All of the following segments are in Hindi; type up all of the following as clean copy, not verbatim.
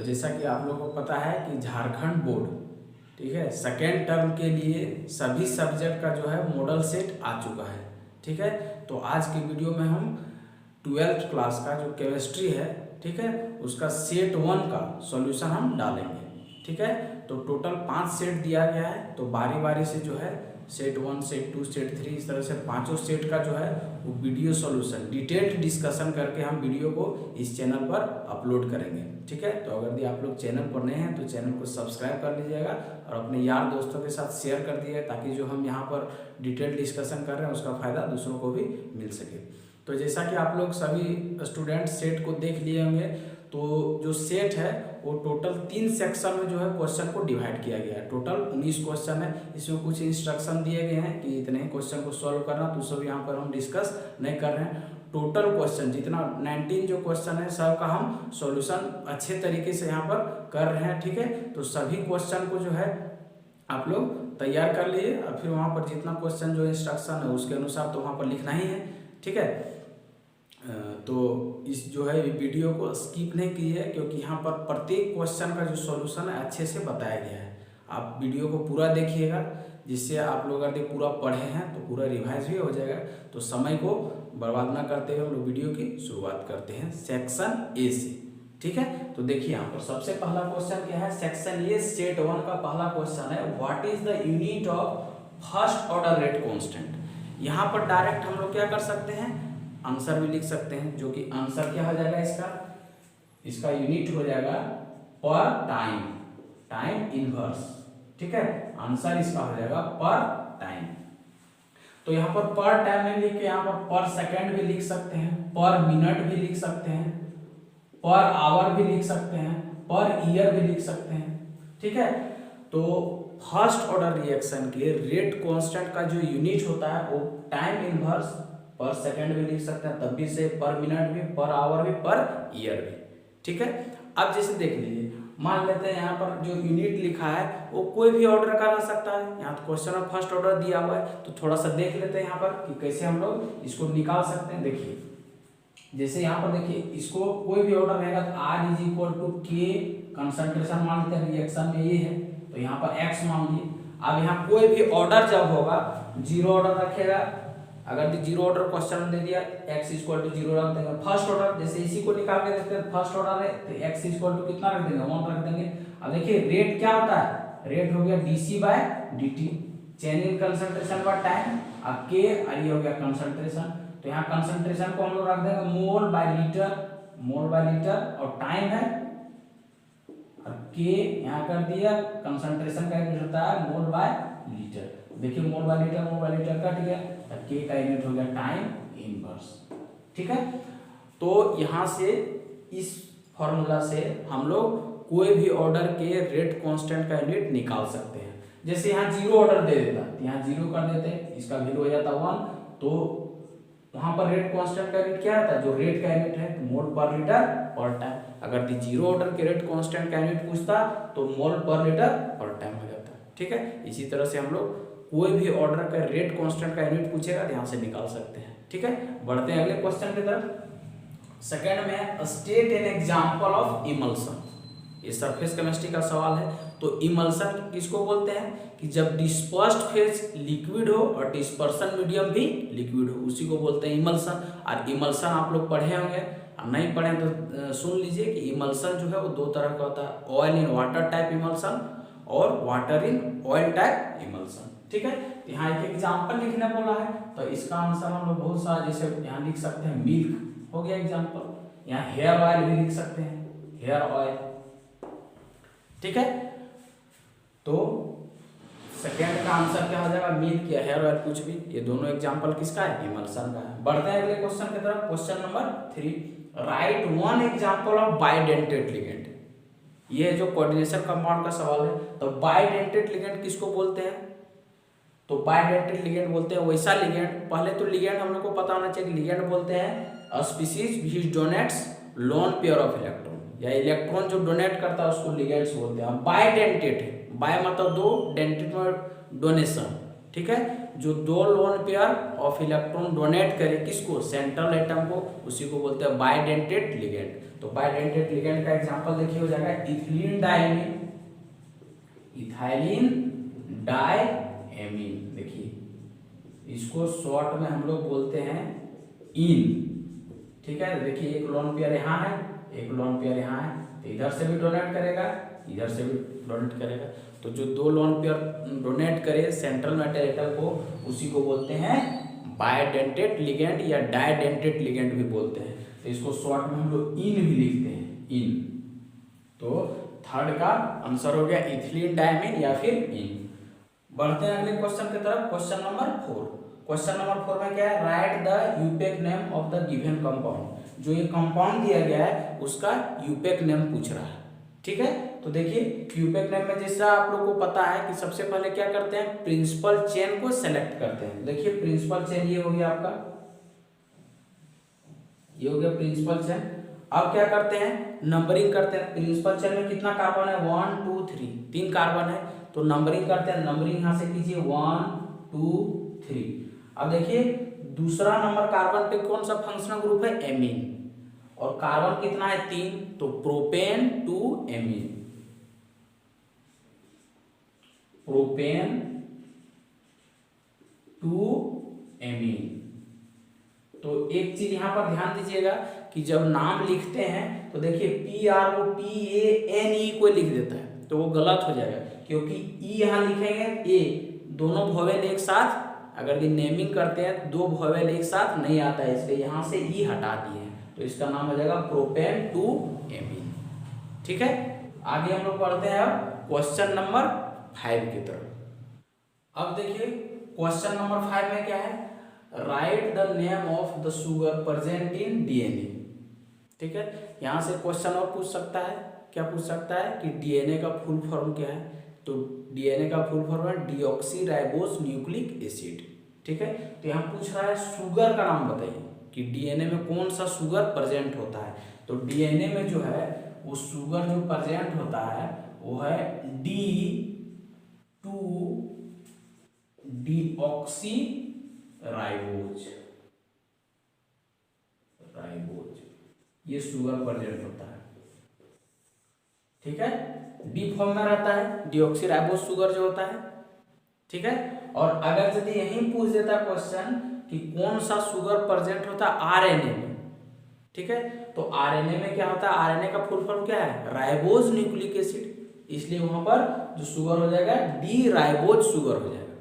जैसा कि आप लोगों को पता है कि झारखंड बोर्ड, ठीक है, सेकेंड टर्म के लिए सभी सब्जेक्ट का जो है मॉडल सेट आ चुका है। ठीक है, तो आज की वीडियो में हम 12th क्लास का जो केमिस्ट्री है, ठीक है, उसका सेट 1 का सॉल्यूशन हम डालेंगे। ठीक है, तो टोटल 5 सेट दिया गया है, तो बारी बारी से जो है सेट 1, सेट 2, सेट 3, इस तरह से पांचों सेट का जो है वो वीडियो सॉल्यूशन डिटेल्ड डिस्कशन करके हम वीडियो को इस चैनल पर अपलोड करेंगे। ठीक है, तो अगर आप लोग चैनल पर नए हैं तो चैनल को सब्सक्राइब कर लीजिएगा और अपने यार दोस्तों के साथ शेयर कर दीजिएगा, ताकि जो हम यहाँ पर डिटेल्ड डिस्कशन कर रहे हैं उसका फ़ायदा दूसरों को भी मिल सके। तो जैसा कि आप लोग सभी स्टूडेंट सेट को देख लिए होंगे, तो जो सेट है वो टोटल 3 सेक्शन में जो है क्वेश्चन को डिवाइड किया गया है। टोटल 19 क्वेश्चन है, इसमें कुछ इंस्ट्रक्शन दिए गए हैं कि इतने ही क्वेश्चन को सॉल्व करना, तो सब यहाँ पर हम डिस्कस नहीं कर रहे हैं। टोटल क्वेश्चन जितना 19 जो क्वेश्चन है सब का हम सॉल्यूशन अच्छे तरीके से यहाँ पर कर रहे हैं। ठीक है, तो सभी क्वेश्चन को जो है आप लोग तैयार कर लिए और फिर वहाँ पर जितना क्वेश्चन जो इंस्ट्रक्शन है उसके अनुसार तो वहाँ पर लिखना ही है। ठीक है, तो इस जो है वीडियो को स्किप नहीं कीजिए, क्योंकि यहाँ पर प्रत्येक क्वेश्चन का जो सॉल्यूशन है अच्छे से बताया गया है। आप वीडियो को पूरा देखिएगा, जिससे आप लोग अगर पूरा पढ़े हैं तो पूरा रिवाइज भी हो जाएगा। तो समय को बर्बाद ना करते हुए हम लोग वीडियो की शुरुआत करते हैं सेक्शन ए से। ठीक है, तो देखिए यहाँ पर सबसे पहला क्वेश्चन क्या है, सेक्शन ए सेट 1 का पहला क्वेश्चन है, what is the unit of first order rate constant. यहाँ पर डायरेक्ट हम लोग क्या कर सकते हैं, आंसर भी लिख सकते हैं, जो कि आंसर क्या हो जाएगा इसका यूनिट हो जाएगा पर टाइम, टाइम इनवर्स। ठीक है, आंसर इसका हो जाएगा पर टाइम। तो यहाँ पर टाइम में लिख के यहाँ पर सेकंड भी लिख सकते हैं, पर मिनट भी लिख सकते हैं, पर आवर भी लिख सकते हैं, पर ईयर भी लिख सकते हैं। ठीक है, तो फर्स्ट ऑर्डर रिएक्शन के रेट कांस्टेंट का जो यूनिट होता है वो टाइम इनवर्स पर सेकंड भी लिख सकते हैं, तब भी से पर मिनट भी, पर आवर भी, पर ईयर भी। ठीक है, अब जैसे देख लीजिए, मान लेते हैं यहाँ पर जो यूनिट लिखा है वो कोई भी ऑर्डर का रह सकता है। यहाँ तो क्वेश्चन में फर्स्ट ऑर्डर दिया हुआ है, तो थोड़ा सा देख लेते हैं यहाँ पर कि कैसे हम लोग इसको निकाल सकते हैं। देखिए जैसे यहाँ पर देखिए, इसको कोई भी ऑर्डर रहेगा तो R इज इक्वल टू के कंसंट्रेशन मान लेते हैं, रिएक्शन में ये है तो यहाँ पर X मान लिए। अब यहाँ कोई भी ऑर्डर जब होगा जीरो ऑर्डर रखेगा, अगर जीरो ऑर्डर क्वेश्चन दे दिया x इक्वल टू 0 रख देंगे। फर्स्ट ऑर्डर जैसे इसी को निकाल के देखते हैं, फर्स्ट ऑर्डर है तो x इक्वल टू कितना रख देंगे, 1 रख देंगे। अब देखिए रेट क्या होता है, रेट हो गया dc/dt, change in concentration by time, अब k और ये हो गया कंसंट्रेशन। तो यहाँ कंसंट्रेशन को हम लोग रख देंगे मोल बाय लीटर, मोल बाय लीटर, और टाइम है और k यहाँ कर दिया, कंसंट्रेशन का यूनिट होता है मोल बाय लीटर। देखिए मोल बाय लीटर कट गया, के का यूनिट हो गया टाइम इनवर्स। ठीक है, तो यहाँ से इस फॉर्मूला से हम लोग कोई भी ऑर्डर के रेट कांस्टेंट का यूनिट निकाल सकते हैं। जैसे यहाँ जीरो ऑर्डर दे देता तो यहाँ जीरो कर देते, इसका वैल्यू हो जाता 1, तो वहां पर रेट कांस्टेंट का यूनिट क्या आता है, जो रेट का यूनिट है मोल पर लीटर पर टाइम। अगर जीरो ऑर्डर के रेट कांस्टेंट का यूनिट पूछता तो मोल पर लीटर पर टाइम हो जाता। ठीक है, इसी तरह से हम लोग कोई भी ऑर्डर का रेट कांस्टेंट का यूनिट पूछेगा तो यहाँ से निकाल सकते हैं। ठीक है, बढ़ते हैं अगले क्वेश्चन की तरफ। सेकंड में state an example of emulsion, ये सरफेस केमिस्ट्री का सवाल है। तो इमल्शन किसको बोलते हैं कि जब डिस्पर्स्ड फेज लिक्विड हो और डिस्पर्सन मीडियम भी लिक्विड हो, उसी को बोलते हैं इमल्शन। और इमल्शन आप लोग पढ़े होंगे, और नहीं पढ़े तो सुन लीजिए कि इमल्शन जो है वो 2 तरह का होता है, oil in water type emulsion और water in oil type emulsion. ठीक है, यहाँ एक एग्जांपल लिखने बोला है, तो इसका आंसर हम लोग बहुत सारा जैसे यहाँ लिख सकते हैं, मिल्क हो गया एग्जांपल। यहाँ हेयर ऑयल भी लिख सकते हैं, हेयर ऑयल। ठीक है, तो सेकेंड का आंसर क्या हो जाएगा, मिल्क या हेयर ऑयल, कुछ भी। ये दोनों एग्जांपल किसका है, इमल्शन का है। बढ़ते हैं अगले क्वेश्चन की तरफ। Question number 3, right 1 example of bidentate ligand. ये जो कोऑर्डिनेशन कंपाउंड का सवाल है, तो बाइडेंटेड लिगेंड किसको बोलते हैं, तो बाइडेंटेड लिगेंड बोलते हैं वैसा लिगेंड। पहले तो लिगेंड हम लोग को पता होना चाहिए, लिगेंड बोलते हैं species which donates lone pair of electron, या इलेक्ट्रॉन जो डोनेट करता है उसको लिगेंड्स बोलते हैं। बाइडेंटेड, बाय मतलब 2, डेंटेड मतलब डोनेशन। ठीक है। जो 2 loan pair of electron donate करे किसको, सेंट्रल एटम को, उसी को बोलते हैं बाइडेंटेट लिगेंड। तो बाइडेंटेट लिगेंड का एग्जांपल देखिए हो जाएगा इथिलीन डायमीन, इथाइलिन डायमीन। देखिए इसको शॉर्ट में हम लोग बोलते हैं इन, ठीक है। देखिए एक लोन पेयर यहाँ है, एक लोन पेयर यहाँ है, तो इधर से भी डोनेट करेगा, इधर से भी डोनेट करेगा। तो जो 2 लोन पेयर डोनेट करे सेंट्रल मेटल एटम को, उसी को बोलते हैं बाइडेंटेट लिगेंड या डाइडेंटेट लिगेंड भी बोलते हैं। तो इसको शॉर्ट में हम लोग इन भी लिखते हैं, इन। तो थर्ड का आंसर हो गया इथिलीन डायमीन या फिर इन। बढ़ते हैं अगले क्वेश्चन की तरफ, क्वेश्चन नंबर 4। क्वेश्चन नंबर 4 में क्या है, write the IUPAC name of the given compound. जो ये कंपाउंड दिया गया है उसका यूपेक नेम पूछ रहा है, ठीक है। तो देखिए यूपेक नेम में जैसा आप लोग को पता है कि सबसे पहले क्या करते हैं, प्रिंसिपल चेन को सेलेक्ट करते हैं। देखिए प्रिंसिपल चेन ये हो गया आपका, ये हो गया प्रिंसिपल चेन। अब क्या करते हैं, नंबरिंग करते हैं। प्रिंसिपल चेन में कितना कार्बन है, 1 2 3, 3 कार्बन है। तो नंबरिंग करते हैं, नंबरिंग यहां से कीजिए 1 2 3। अब देखिए दूसरा नंबर कार्बन पे कौन सा फंक्शनल ग्रुप है, एमीन, और कार्बन कितना है 3, तो propane two amine, propane two amine. तो एक चीज यहां पर ध्यान दीजिएगा कि जब नाम लिखते हैं तो देखिए PROPANE को लिख देता है तो वो गलत हो जाएगा, क्योंकि ई यहां लिखेंगे ए, दोनों वोवेल एक साथ, अगर ये नेमिंग करते हैं 2 वोवेल एक साथ नहीं आता है, इसलिए यहां से ई हटा दिए हैं, तो इसका नाम हो जाएगा प्रोपेन टू एमीन, ठीक है। आगे हम लोग पढ़ते हैं अब क्वेश्चन नंबर 5 की तरफ। अब देखिए क्वेश्चन नंबर 5 में क्या है, write the name of the sugar present in DNA, ठीक है। यहां से क्वेश्चन और पूछ सकता है, क्या पूछ सकता है कि डीएनए का फुल फॉर्म क्या है, तो डीएनए का फुल फॉर्म है डीऑक्सीराइबोस न्यूक्लिक एसिड, ठीक है। तो यहाँ पूछ रहा है शुगर का नाम बताइए कि डीएनए में कौन सा शुगर प्रेजेंट होता है। तो डीएनए में जो है वो शुगर जो प्रेजेंट होता है वो है D2 डीऑक्सी राइबोज, ये शुगर प्रेजेंट होता है, ठीक है। डी फॉर्म में रहता है डीऑक्सी राइबोज शुगर जो होता है, ठीक है। और अगर यदि यही पूछ देता क्वेश्चन कि कौन सा शुगर प्रेजेंट होता है आरएनए में, ठीक है, तो आरएनए में क्या होता है, आरएनए का फुल फॉर्म क्या है, राइबोज न्यूक्लिक एसिड, इसलिए वहां पर जो शुगर हो जाएगा डी राइबोज शुगर हो जाएगा,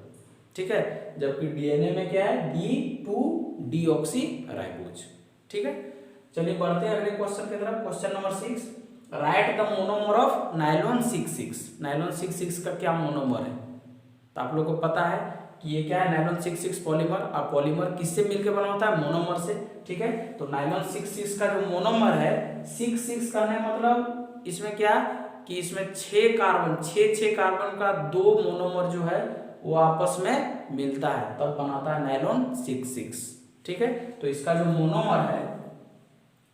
ठीक है। जबकि डीएनए में क्या है, D2 डीऑक्सी राइबोज, ठीक है। चलिए बढ़ते हैं अगले क्वेश्चन की तरफ, question number 6। Right the monomer of nylon 66। Nylon 66 का क्या मोनोमर है, तो आप लोगों को पता है कि ये क्या है, नाइलॉन 66 पॉलीमर। और पॉलीमर किससे मिलकर बना होता है, मोनोमर से, ठीक है। तो नाइलॉन 66 का जो मोनोमर है, 66 करने मतलब इसमें क्या कि इसमें 6 कार्बन का 2 मोनोमर जो है वो आपस में मिलता है, तब बनाता है नाइलॉन 66, ठीक है। तो इसका जो मोनोमर है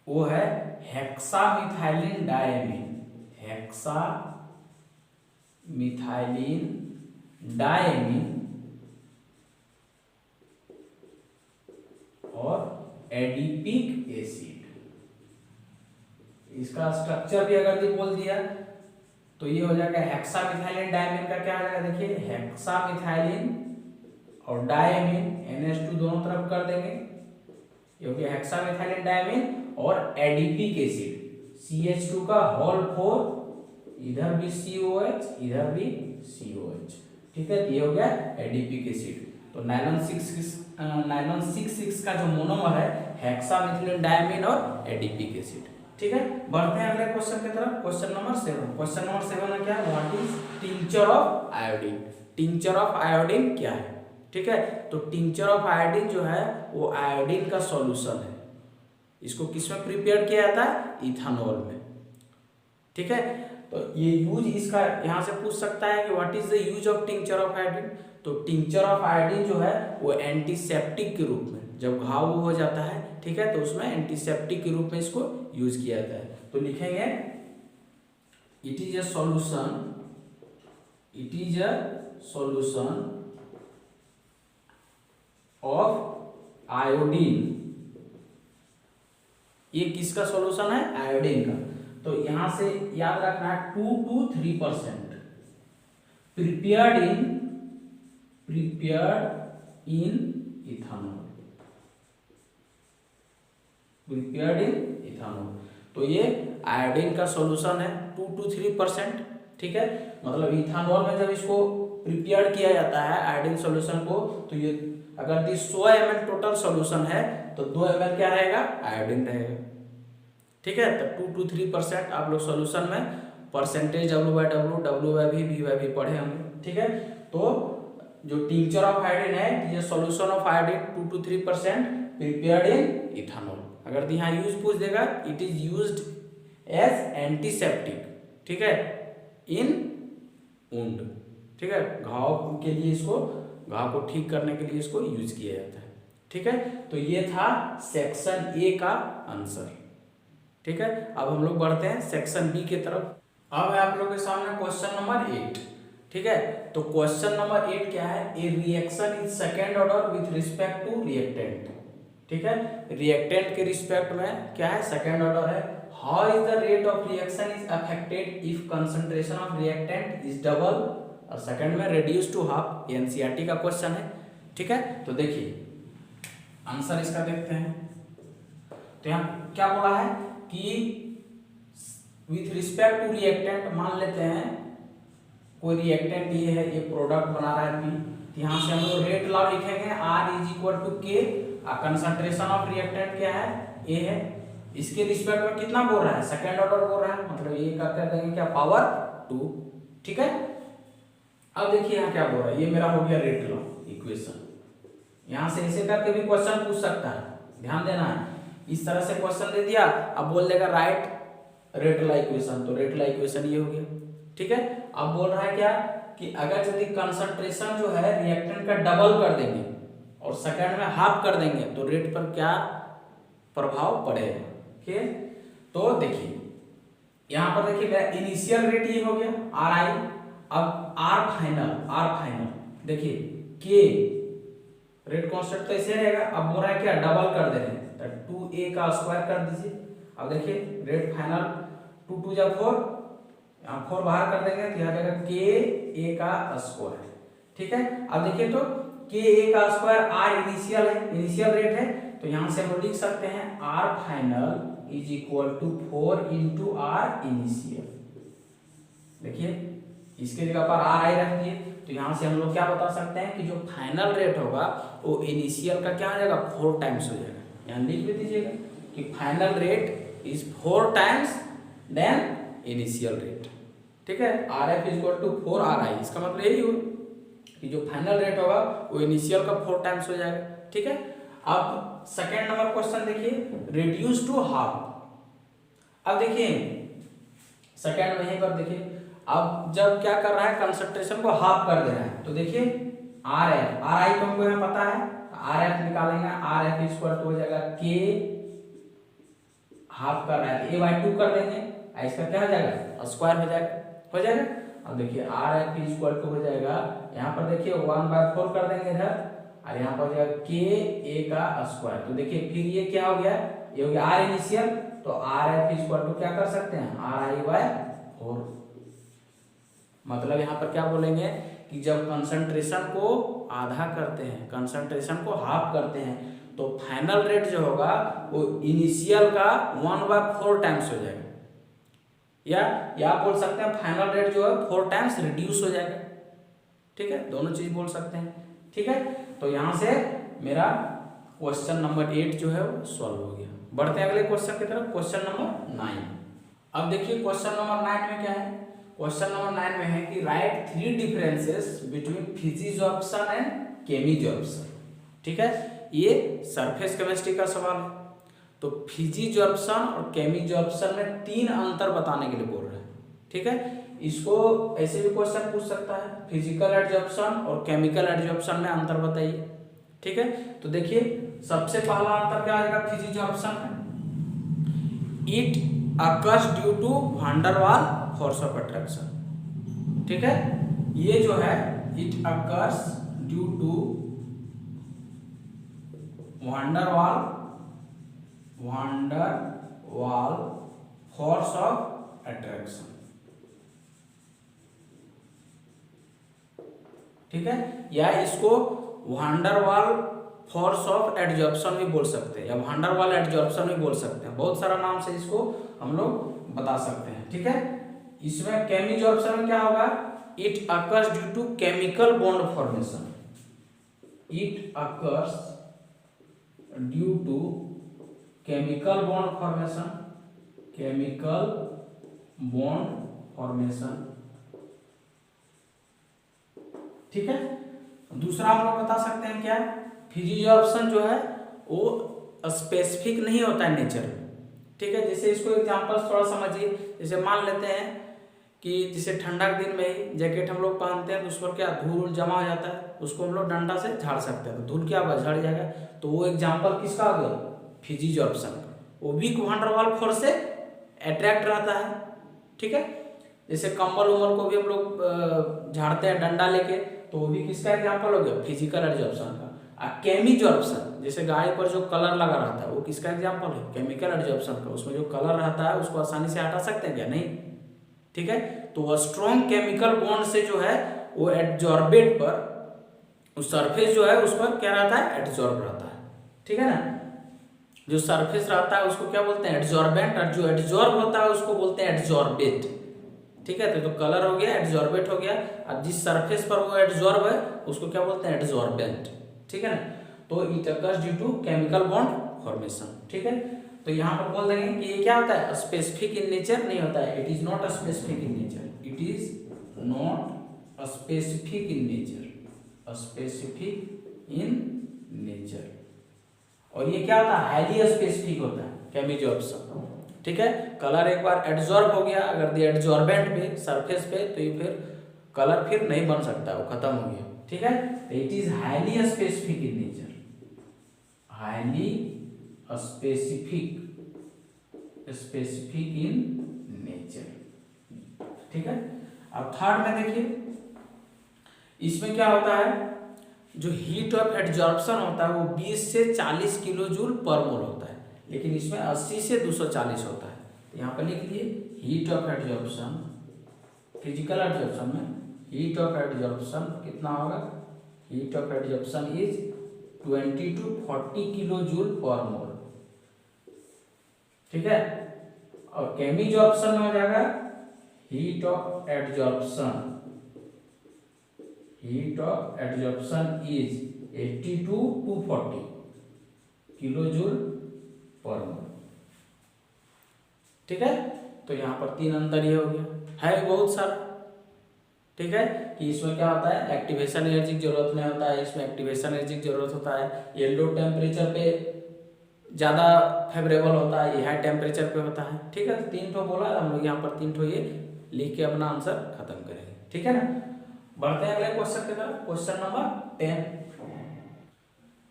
वो है हेक्सामिथाइलिन डायमीन, हेक्सामिथाइलिन डायमीन और एडिपिक एसिड। इसका स्ट्रक्चर भी अगर बोल दिया तो ये हो जाएगा हेक्सामिथाइलिन डायमीन का क्या हो जाएगा, देखिए हेक्सामिथाइलिन और डायमीन NH2 दोनों तरफ कर देंगे, क्योंकि हेक्सामिथाइलिन डायमीन और एडिपिक एसिड CH2 का होल 4, इधर भी COH इधर भी COH, ठीक है। ये हो गया एडिपिक एसिड। तो नाइलॉन 66 का जो मोनोमर है हेक्सामिथाइलिन डायमीन और एडिपिक एसिड, ठीक है। बढ़ते हैं अगले क्वेश्चन की तरफ, क्वेश्चन नंबर 7। क्वेश्चन नंबर 7 में क्या है, what is tincture of iodine. Tincture of iodine क्या है, ठीक है। तो टिंचर ऑफ आयोडीन जो है वो आयोडीन का सॉल्यूशन है, इसको किसमें प्रिपेयर किया जाता है, इथेनॉल में, ठीक है। तो ये यूज इसका यहां से पूछ सकता है कि what is the use of tincture of iodine. तो टिंचर ऑफ आयोडीन जो है वो एंटीसेप्टिक के रूप में, जब घाव हो जाता है, ठीक है, तो उसमें एंटीसेप्टिक के रूप में इसको यूज किया जाता है। तो लिखेंगे it is a solution of iodine, ये किसका सॉल्यूशन है? आयोडीन का। तो यहां से याद रखना है 2 to 3% prepared in ethanol, prepared in ethanol. तो ये आयोडीन का सॉल्यूशन है 2 to 3%, ठीक है। मतलब इथानॉल में जब इसको प्रिपेयर किया जाता है आयोडीन सॉल्यूशन को, तो ये अगर 100 ml टोटल सॉल्यूशन है तो 2 ml क्या रहेगा? आयोडीन रहेगा, ठीक है। तो 2 to 3% आप लोग सॉल्यूशन में परसेंटेज W/W पढ़े होंगे, ठीक है। तो जो टिंचर ऑफ आयोडीन है, ये solution of iodine 2 to 3% prepared in ethanol. अगर यहाँ यूज पूछ देगा, it is used as antiseptic, ठीक है, इन वुंड, ठीक है। घाव के लिए इसको, घाव को ठीक करने के लिए इसको यूज किया जाता है, ठीक है। तो ये था सेक्शन ए का आंसर, ठीक है। अब हम लोग बढ़ते हैं सेक्शन बी की तरफ। अब है आप लोग के सामने क्वेश्चन नंबर 8, ठीक है। तो क्वेश्चन नंबर 8 क्या है? A reaction in second order with respect to reactant, ठीक है। रिएक्टेंट के रिस्पेक्ट में क्या है? सेकेंड ऑर्डर है। How is the rate of reaction is affected if concentration of reactant is double, और सेकंड में रेड्यूस टू हाफ। एनसीईआरटी का क्वेश्चन है, ठीक है। तो देखिए आंसर इसका देखते हैं। तो यहाँ क्या बोला है कि विथ रिस्पेक्ट टू रिएक्टेंट, मान लेते हैं कोई रिएक्टेंट ये है, ये प्रोडक्ट बना रहा है पी, यहाँ से हम लोग रेट लॉ लिखेंगे R इज इक्वल टू के, कंसंट्रेशन ऑफ रिएक्टेंट क्या है? ए है। इसके रिस्पेक्ट में कितना बोल रहा है? सेकेंड ऑर्डर बोल रहा है, मतलब ये क्या कर देंगे, क्या पावर 2, ठीक है। अब देखिए यहाँ क्या बोल रहा है, ये मेरा हो गया रेट लॉ इक्वेशन। यहाँ से ऐसे करके भी क्वेश्चन पूछ सकता है, ध्यान देना है। इस तरह से क्वेश्चन दे दिया, अब बोल देगा राइट रेट लॉ इक्वेशन, तो रेट लॉ इक्वेशन ये हो गया, ठीक है। अब बोल रहा है क्या कि अगर यदि कंसंट्रेशन जो है रिएक्टेंट का डबल कर देंगे और सेकंड में हाफ कर देंगे तो रेट पर क्या प्रभाव पड़ेगा, ठीक है। तो देखिए यहाँ पर देखिए मेरा इनिशियल रेट ये हो गया RI, अब R फाइनल देखिए के रेट कांस्टेंट तो ऐसे रहेगा। अब बोल रहा है क्या, डबल कर दे रहे हैं, तो 2a का स्क्वायर कर दीजिए। अब देखिए रेट फाइनल 2 2 जा 4, यहाँ 4 बाहर कर देंगे तो यहाँ जाएगा ka का स्क्वायर, ठीक है। अब देखिए तो ka का स्क्वायर R इनिशियल है, इनिशियल रेट है, तो यहाँ से हम लिख सकते हैं R final is equal to 4 into R initial. देखिए इसके जगह पर RI रख दिए, तो यहाँ से हम लोग क्या बता सकते हैं कि जो फाइनल रेट होगा वो इनिशियल का क्या हो जाएगा, 4 टाइम्स हो जाएगा। यहाँ लिख भी दीजिएगा कि final rate is 4 times than initial rate, ठीक है। RF is equal to 4 RI, इसका मतलब यही हो कि जो फाइनल रेट होगा वो इनिशियल का 4 टाइम्स हो जाएगा, ठीक है। अब सेकेंड नंबर क्वेश्चन देखिए, रिड्यूस टू हाफ। अब देखिए सेकेंड में यहीं पर देखिए, अब जब क्या कर रहा है, कंसंट्रेशन को हाफ कर दे रहा है, तो देखिए RF RI तो हमको यहाँ पता है, RF निकालेंगे, RF इज इक्वल टू हो जाएगा K, हाफ कर रहा है तो A/2 कर देंगे, इसका क्या हो जाएगा, स्क्वायर हो जाएगा। अब देखिए RF इज इक्वल टू हो जाएगा, यहाँ पर देखिए 1/4 कर देंगे इधर, और यहाँ पर हो जाएगा KA का स्क्वायर। तो देखिए फिर ये क्या हो गया, ये हो गया R इनिशियल, तो RF इज इक्वल टू क्या कर सकते हैं, RI/4। मतलब यहाँ पर क्या बोलेंगे कि जब कंसंट्रेशन को आधा करते हैं, कंसंट्रेशन को हाफ करते हैं, तो फाइनल रेट जो होगा वो इनिशियल का 1/4 टाइम्स हो जाएगा, या बोल सकते हैं फाइनल रेट जो है 4 टाइम्स रिड्यूस हो जाएगा, ठीक है। दोनों चीज बोल सकते हैं, ठीक है। तो यहाँ से मेरा क्वेश्चन नंबर 8 जो है वो सॉल्व हो गया। बढ़ते हैं अगले क्वेश्चन की तरफ, क्वेश्चन नंबर 9। अब देखिए क्वेश्चन नंबर 9 में क्या है, क्वेश्चन नंबर 9 में है कि write 3 differences between physisorption and chemisorption, ठीक है। ये सरफेस केमिस्ट्री का सवाल है। तो फिजिजॉर्प्शन और केमिजॉर्प्शन में 3 अंतर बताने के लिए बोल रहे हैं, ठीक है। इसको ऐसे भी क्वेश्चन पूछ सकता है, फिजिकल एडजॉर्प्शन और केमिकल एडजॉर्प्शन में अंतर बताइए, ठीक है। तो देखिए सबसे पहला अंतर क्या आएगा फिजिजॉर्प्शन में, it occurs due to van der Waals force of attraction, ठीक है। ये जो है it occurs due to Waals force of attraction. ठीक है, या इसको वांडरवाल फोर्स ऑफ एडजॉर्प्शन भी बोल सकते हैं, या वांडरवाल एडजॉर्प्शन भी बोल सकते हैं, बहुत सारा नाम से इसको हम लोग बता सकते हैं। ठीक है, इसमें केमिजॉर्प्शन में क्या होगा, it occurs due to chemical bond formation, it occurs due to chemical bond formation, chemical bond formation. ठीक है, दूसरा हम लोग बता सकते हैं क्या, फिजिजॉर्प्शन जो है वो स्पेसिफिक नहीं होता है नेचर में। ठीक है, जैसे इसको एग्जांपल थोड़ा समझिए, जैसे मान लेते हैं कि जैसे ठंडा के दिन में ही जैकेट हम लोग पहनते हैं तो उस पर क्या धूल जमा हो जाता है, उसको हम लोग डंडा से झाड़ सकते हैं, तो धूल क्या होगा, झड़ जाएगा। तो वो एग्जांपल किसका हो गया, फिजिजॉर्प्शन का, वो भी वांडरवाल फोर्स से अट्रैक्ट रहता है। ठीक है, जैसे कंबल उमल को भी हम लोग झाड़ते हैं डंडा लेके, तो वो भी किसका एग्जांपल हो गया, फिजिकल एडजॉर्प्शन का। केमिजॉर्प्शन, जैसे गाड़ी पर जो कलर लगा रहता है वो किसका एग्जांपल है, केमिकल एडजॉर्प्शन का, उसमें जो कलर रहता है उसको आसानी से हटा सकते हैं क्या, नहीं। ठीक है, तो स्ट्रॉन्ग केमिकल बॉन्ड से जो है वो एडजॉर्बेट पर, उस सरफेस जो है उस पर क्या रहता है, एडजॉर्ब रहता है। ठीक है ना, जो सरफेस रहता है उसको क्या बोलते हैं, एडजॉर्बेंट, और जो एडजॉर्ब होता है उसको बोलते हैं एडजॉर्बेट। ठीक है, तो कलर हो गया, एडजॉर्बेट हो गया, अब जिस सरफेस पर वो एडजॉर्ब है उसको क्या बोलते हैं, एडजॉर्बेंट। ठीक है ना, तो it occurs due to chemical bond formation. ठीक है, तो यहाँ पर बोल देंगे कि ये क्या होता है, स्पेसिफिक इन नेचर नहीं होता है, it is not specific in nature, it is not specific in nature, specific in nature. और ये क्या होता है, हाईली स्पेसिफिक होता है, केमिजॉर्प्शन। ठीक है, कलर एक बार एडजॉर्ब हो गया अगर दी एडजॉर्बेंट पे, सरफेस पे, तो ये फिर कलर फिर नहीं बन सकता, वो खत्म हो गया। ठीक है, it is highly specific in nature, highly specific in nature. ठीक है, अब थर्ड में देखिए, इसमें क्या होता है, जो हीट ऑफ एडजॉर्प्शन होता है वो 20 से 40 किलो जूल पर मोल होता है, लेकिन इसमें 80 से 240 होता है। तो यहाँ पर लिख दिए, heat of adsorption, physical adsorption में हीट ऑफ एडजॉर्प्शन कितना होगा, heat of adsorption is 20 to 40 kilo joule per mole. ठीक है, और केमिजॉर्प्शन में हो जाएगा heat of adsorption, heat of adsorption is 80 to 240 kilo joule per mole. ठीक है, तो यहाँ पर 3 अंतर ये हो गया, है बहुत सारा। ठीक है, कि इसमें क्या होता है, एक्टिवेशन एनर्जी की जरूरत नहीं होता है, इसमें एक्टिवेशन एनर्जी की जरूरत होता है, ये लो टेम्परेचर पे ज़्यादा फेवरेबल होता है, ये हाई टेम्परेचर पे होता है। ठीक है, तो 3 ठो बोला, हम लोग यहाँ पर 3 ठो ये लिख के अपना आंसर खत्म करेंगे। ठीक है ना, बढ़ते हैं अगले क्वेश्चन की तरफ, क्वेश्चन नंबर 10।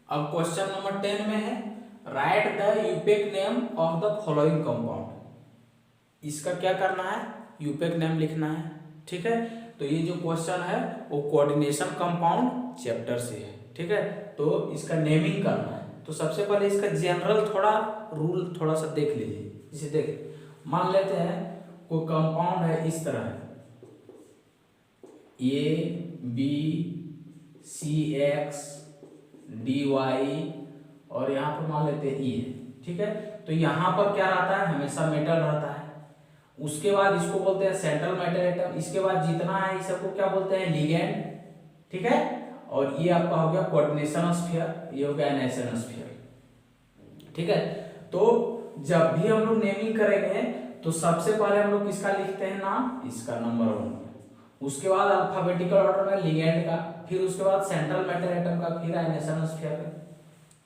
अब क्वेश्चन नंबर 10 में है, write the IUPAC name of the following compound. इसका क्या करना है, यूपेक नेम लिखना है। ठीक है, तो ये जो क्वेश्चन है वो कोऑर्डिनेशन कंपाउंड चैप्टर से है। ठीक है, तो इसका नेमिंग करना है। तो सबसे पहले इसका जनरल थोड़ा रूल थोड़ा सा देख लीजिए। जैसे देख, मान लेते हैं कोई कंपाउंड है इस तरह है, ABCX DY, और यहाँ पर मान लेते हैं E है। ठीक है, तो यहाँ पर क्या रहता है, हमेशा मेटल रहता है। उसके बाद इसको बोलते हैं सेंट्रल मेटल एटम, इसके बाद जितना है इस सबको क्या बोलते हैं, लिगेंड। ठीक है, और ये आपका हो गया कोऑर्डिनेशन स्फीयर, ये हो गया एनायनेशन स्फीयर। ठीक है, तो जब भी हम लोग नेमिंग करेंगे तो सबसे पहले हम लोग किसका लिखते हैं नाम, इसका नंबर 1, उसके बाद अल्फाबेटिकल ऑर्डर में लिगेंड का, फिर उसके बाद सेंट्रल मेटल एटम का, फिर एनायनेशन स्फीयर का।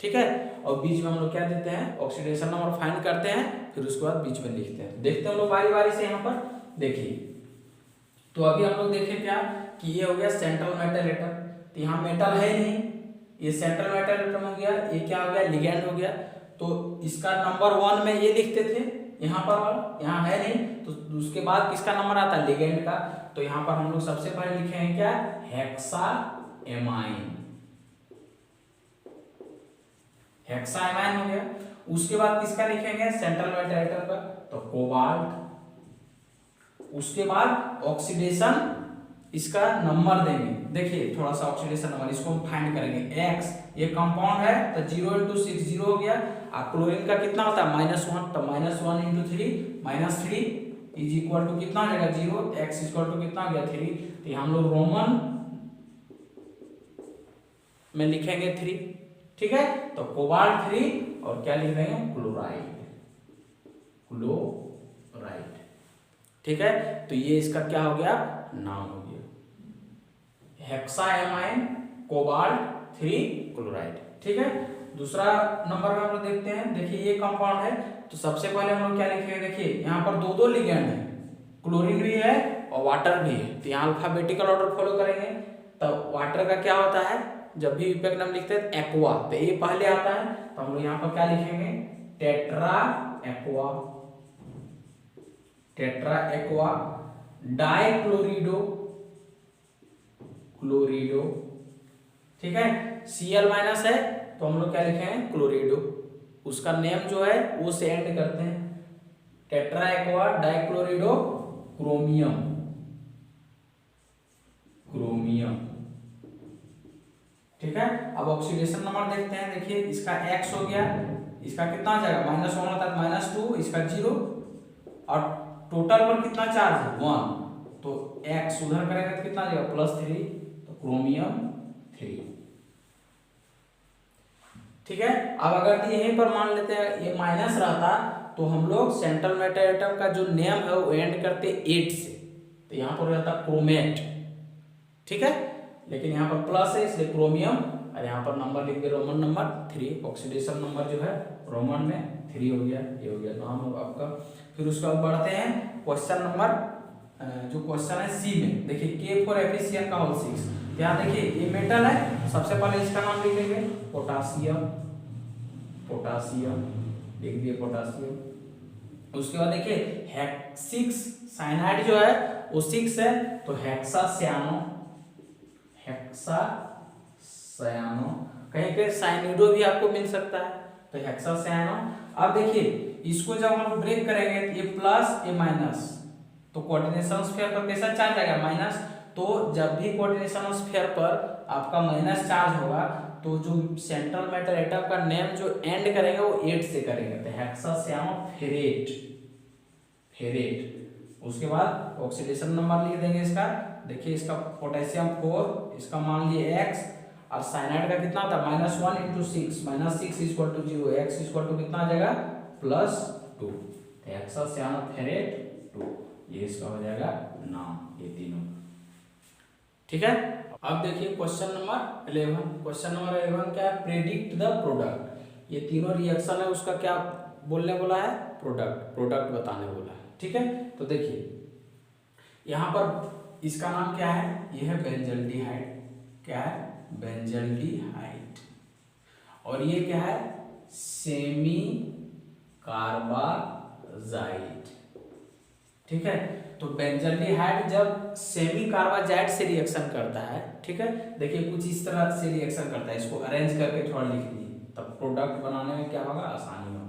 ठीक है, और बीच में हम लोग क्या देते हैं, ऑक्सीडेशन नंबर फाइंड करते हैं, फिर उसके बाद बीच में लिखते हैं। देखते हैं हम लोग बारी बारी से। यहाँ पर देखिए, तो अभी हम लोग देखें क्या कि ये हो गया सेंट्रल मेटल एटम, तो यहाँ मेटल है नहीं, ये सेंट्रल मेटल एटम हो गया, ये क्या हो गया, लिगेंड हो गया। तो इसका नंबर 1 में ये लिखते थे, यहाँ पर यहाँ है नहीं, तो उसके बाद किसका नंबर आता है, लिगेंड का। तो यहाँ पर हम लोग सबसे पहले लिखे हैं क्या, हेक्साएमाइन। हेक्सामाइन हो गया। उसके बाद किसका लिखेंगे, सेंट्रल मेटल एटम का, तो कोबाल्ट। उसके बाद ऑक्सीडेशन इसका नंबर देंगे, देखिए थोड़ा सा ऑक्सीडेशन नंबर इसको हम फाइंड करेंगे। एक्स ये कंपाउंड है तो 0 × 6 0 हो गया। और क्लोरीन का कितना होता है -1, तो -1 × 3 -3 इज इक्वल टू कितना हो जाएगा 0। एक्स इक्वल टू कितना हो गया 3, तो हम लोग रोमन में लिखेंगे 3, ठीक है। तो कोबाल्ट 3 और क्या लिख देंगे क्लोराइड, क्लोराइड, ठीक है। तो ये इसका क्या हो गया नाम हो गया, हेक्सामाइन कोबाल्ट 3 क्लोराइड, ठीक है। दूसरा नंबर में हम लोग देखते हैं, देखिए ये कंपाउंड है तो सबसे पहले हम लोग क्या लिखेंगे, देखिए यहाँ पर दो लिगेंड है, क्लोरीन भी है और वाटर भी है, तो यहाँ अल्फाबेटिकल ऑर्डर फॉलो करेंगे। तो वाटर का क्या होता है, जब भी विपेक नाम लिखते हैं एक्वा, तो ये पहले आता है, तो हम लोग यहाँ पर क्या लिखेंगे tetra aqua, tetra aqua. Dichlorido, chlorido, ठीक है। Cl- है तो हम लोग क्या लिखेंगे क्लोरिडो, उसका नेम जो है वो से एंड करते हैं, टेट्रा एक्वा डाइक्लोरिडो क्रोमियम, क्रोमियम, ठीक है। अब ऑक्सीडेशन नंबर देखते हैं, देखिए इसका x हो गया, इसका कितना हो जाएगा -1 होता है -2, इसका 0 और टोटल पर कितना चार्ज है 1, तो x उधर करेंगे तो कितना आ जाएगा +3, तो क्रोमियम 3, ठीक है। अब अगर यहीं पर मान लेते हैं ये माइनस रहता तो हम लोग सेंट्रल मेटल एटम का जो नेम है वो एंड करते 8 से, तो यहाँ पर रहता क्रोमेट, ठीक है। लेकिन यहाँ पर प्लस है इसलिए क्रोमियम, और यहाँ पर नंबर लिख दे रोमन नंबर 3, ऑक्सीडेशन नंबर जो है रोमन में 3 हो गया, ये हो गया नाम होगा आपका। फिर उसके बाद बढ़ते हैं क्वेश्चन नंबर, जो क्वेश्चन है सी में, देखिए K4 का होल 6, यहाँ देखिए ये मेटल है, सबसे पहले इसका नाम लिख देंगे पोटासियम, पोटासियम लिख दिए पोटासियम। उसके बाद देखिए 6 साइनाइड जो है वो 6 है, तो हेक्सासियानो, हेक्सासियानो, कहीं कहीं साइनिडो भी आपको मिल सकता है, तो हेक्सासियानो। अब देखिए इसको जब हम ब्रेक करेंगे तो ये प्लस ये माइनस, तो कोऑर्डिनेशन स्फीयर पर कैसा चार्ज आएगा माइनस, तो जब भी कोऑर्डिनेशन स्फीयर पर आपका माइनस चार्ज होगा तो जो सेंट्रल मेटल एटम का नेम जो एंड करेंगे वो 8 से करेंगे, तो हेक्सासियानोफेरेट, फेरेट। उसके बाद ऑक्सीडेशन नंबर लिख देंगे इसका, देखिए इसका पोटेशियम 4, इसका मान लिए x, और साइनाइड का कितना होता है -1 × 6, -6 = 0, x = कितना आ जाएगा +2, तो हेक्सासियानोफेरेट 2, ये इसका हो जाएगा नाम, ये तीनों, ठीक है। अब देखिए क्वेश्चन नंबर 11, क्वेश्चन नंबर 11 क्या है, प्रेडिक्ट द प्रोडक्ट, ये तीनों रिएक्शन है उसका क्या बोलने बोला है प्रोडक्ट, प्रोडक्ट बताने बोला है, ठीक है। तो देखिए यहाँ पर इसका नाम क्या है, ये है बेंजल्डिहाइड, क्या है बेंजल्डिहाइड, और ये क्या है सेमी कार्बाजाइड, ठीक है। तो बेंजल्डिहाइड जब सेमी कार्बाजाइड से रिएक्शन करता है, ठीक है, देखिए कुछ इस तरह से रिएक्शन करता है, इसको अरेंज करके थोड़ा लिख दिए, तब प्रोडक्ट बनाने में क्या होगा आसानी होगा।